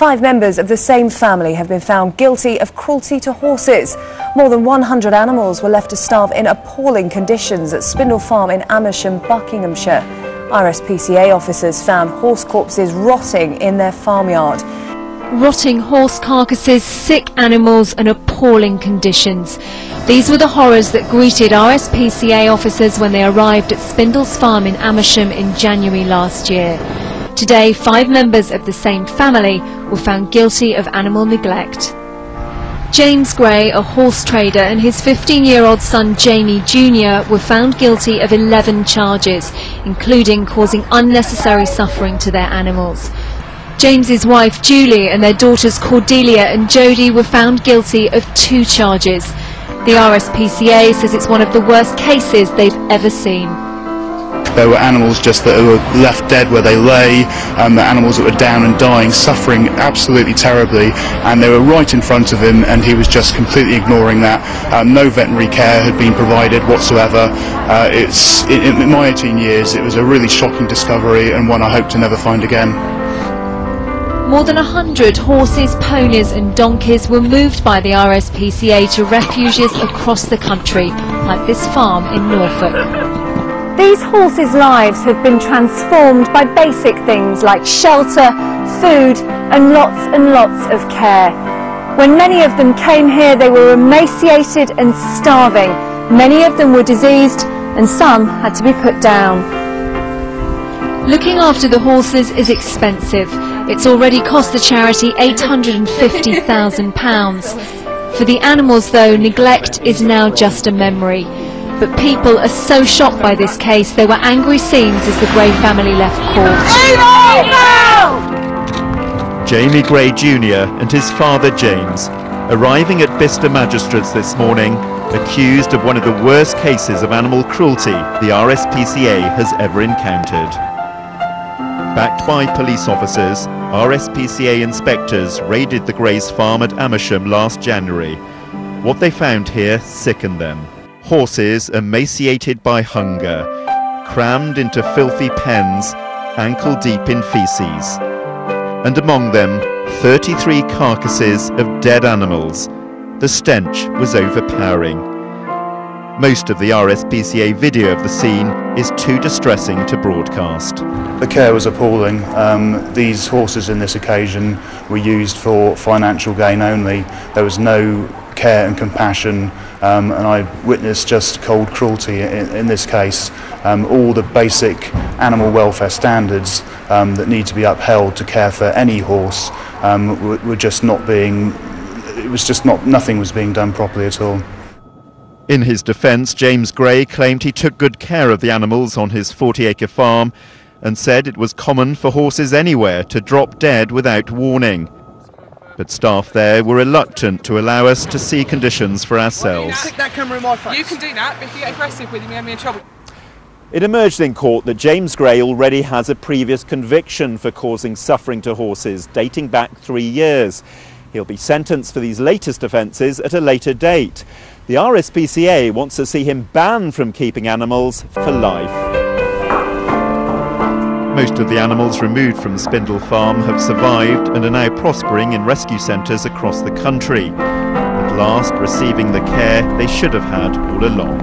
5 members of the same family have been found guilty of cruelty to horses. More than 100 animals were left to starve in appalling conditions at Spindle Farm in Amersham, Buckinghamshire. RSPCA officers found horse corpses rotting in their farmyard. Rotting horse carcasses, sick animals and appalling conditions. These were the horrors that greeted RSPCA officers when they arrived at Spindle's farm in Amersham in January last year. Today, 5 members of the same family were found guilty of animal neglect. James Gray, a horse trader, and his 15-year-old son Jamie Jr. were found guilty of 11 charges, including causing unnecessary suffering to their animals. James's wife Julie and their daughters Cordelia and Jodie were found guilty of 2 charges. The RSPCA says it's one of the worst cases they've ever seen. There were animals just that were left dead where they lay, the animals that were down and dying, suffering absolutely terribly, and they were right in front of him and he was just completely ignoring that. No veterinary care had been provided whatsoever. In my 18 years it was a really shocking discovery and one I hope to never find again. More than 100 horses, ponies and donkeys were moved by the RSPCA to refuges across the country, like this farm in Norfolk. These horses' lives have been transformed by basic things like shelter, food and lots of care. When many of them came here, they were emaciated and starving. Many of them were diseased and some had to be put down. Looking after the horses is expensive. It's already cost the charity £850,000. For the animals, though, neglect is now just a memory. But people are so shocked by this case, there were angry scenes as the Gray family left court. Jamie Gray Jr. and his father James, arriving at Bicester Magistrates this morning, accused of one of the worst cases of animal cruelty the RSPCA has ever encountered. Backed by police officers, RSPCA inspectors raided the Grays' farm at Amersham last January. What they found here sickened them. Horses emaciated by hunger, crammed into filthy pens, ankle deep in feces. And among them, 33 carcasses of dead animals. The stench was overpowering. Most of the RSPCA video of the scene is too distressing to broadcast. The care was appalling. These horses in this occasion were used for financial gain only. There was no care and compassion, and I witnessed just cold cruelty in this case. All the basic animal welfare standards that need to be upheld to care for any horse were just not being, nothing was being done properly at all. In his defence, James Gray claimed he took good care of the animals on his 40-acre farm and said it was common for horses anywhere to drop dead without warning. But staff there were reluctant to allow us to see conditions for ourselves. Stick that camera in my face. You can do that, but if you get aggressive with him, you have me in trouble. It emerged in court that James Gray already has a previous conviction for causing suffering to horses, dating back 3 years. He'll be sentenced for these latest offences at a later date. The RSPCA wants to see him banned from keeping animals for life. Most of the animals removed from Spindle Farm have survived and are now prospering in rescue centres across the country, at last receiving the care they should have had all along.